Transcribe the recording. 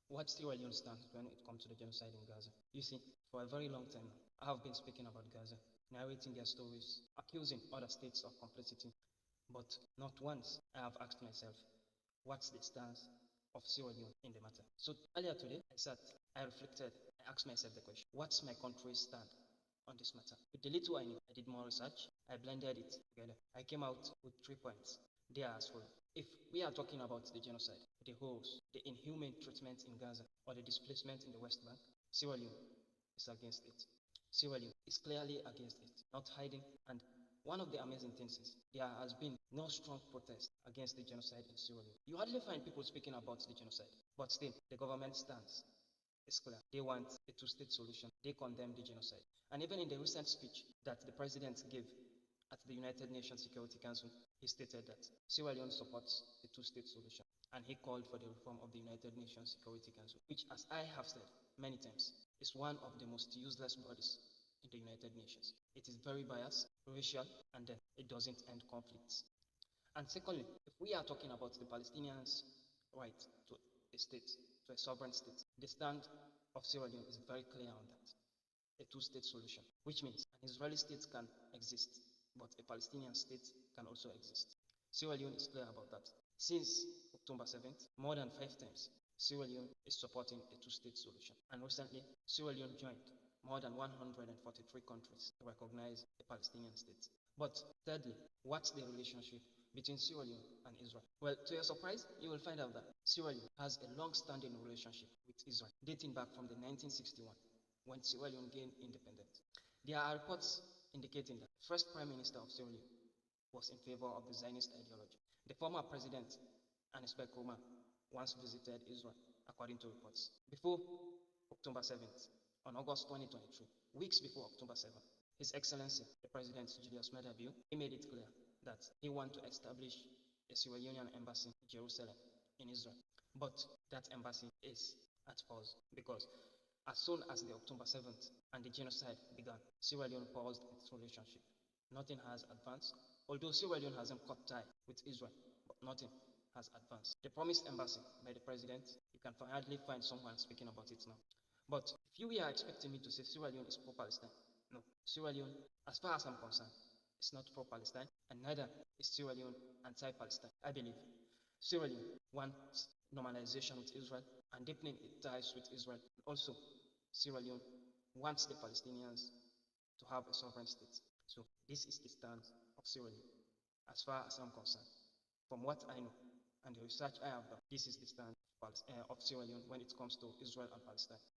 What's Sierra Leone stand when it comes to the genocide in Gaza? You see, for a very long time now, I have been speaking about Gaza, narrating their stories, accusing other states of complicity. But not once I have asked myself, what's the stance of Sierra Leone in the matter? So earlier today, I reflected, I asked myself the question, what's my country's stand on this matter? With the little I knew, I did more research, I blended it together. I came out with 3 points. They are as follows. If we are talking about the genocide, the horrors, the inhumane treatment in Gaza, or the displacement in the West Bank, Sierra Leone is against it. Sierra Leone is clearly against it, not hiding. And one of the amazing things is there has been no strong protest against the genocide in Sierra Leone. You hardly find people speaking about the genocide, but still, the government stands. It's clear. They want a two-state solution. They condemn the genocide. And even in the recent speech that the president gave at the United Nations Security Council, he stated that Sierra Leone supports a two-state solution, and he called for the reform of the United Nations Security Council, which, as I have said many times, is one of the most useless bodies in the United Nations. It is very biased, racial, and then it doesn't end conflicts. And secondly, if we are talking about the Palestinians' right to a state, to a sovereign state, the stand of Sierra Leone is very clear on that. A two-state solution, which means an Israeli state can exist, but a Palestinian state can also exist. Sierra Leone is clear about that. Since October 7th, more than 5 times, Sierra Leone is supporting a two-state solution. And recently, Sierra Leone joined more than 143 countries to recognize a Palestinian state. But thirdly, what's the relationship between Sierra Leone and Israel? Well, to your surprise, you will find out that Sierra Leone has a long-standing relationship with Israel, dating back from the 1961, when Sierra Leone gained independence. There are reports indicating that the first Prime Minister of Sierra Leone was in favor of the Zionist ideology. The former president, Anis Nkrumah, once visited Israel, according to reports. Before October 7th, on August 2023, weeks before October 7th, His Excellency, the President Julius Maada Bio, he made it clear that he wanted to establish a Sierra Leonean embassy in Jerusalem, in Israel. But that embassy is at pause because as soon as the October 7th and the genocide began, Sierra Leone paused its relationship. Nothing has advanced, although Sierra Leone hasn't cut tie with Israel, but nothing has advanced. The promised embassy by the president, you can hardly find someone speaking about it now. But if you are expecting me to say Sierra Leone is pro-Palestine, no. Sierra Leone, as far as I'm concerned, is not pro-Palestine, and neither is Sierra Leone anti-Palestine. I believe Sierra Leone wants normalization with Israel and deepening its ties with Israel. Also, Sierra Leone wants the Palestinians to have a sovereign state. So this is the stance of Sierra Leone, as far as I'm concerned. From what I know and the research I have done, this is the stance of Sierra Leone when it comes to Israel and Palestine.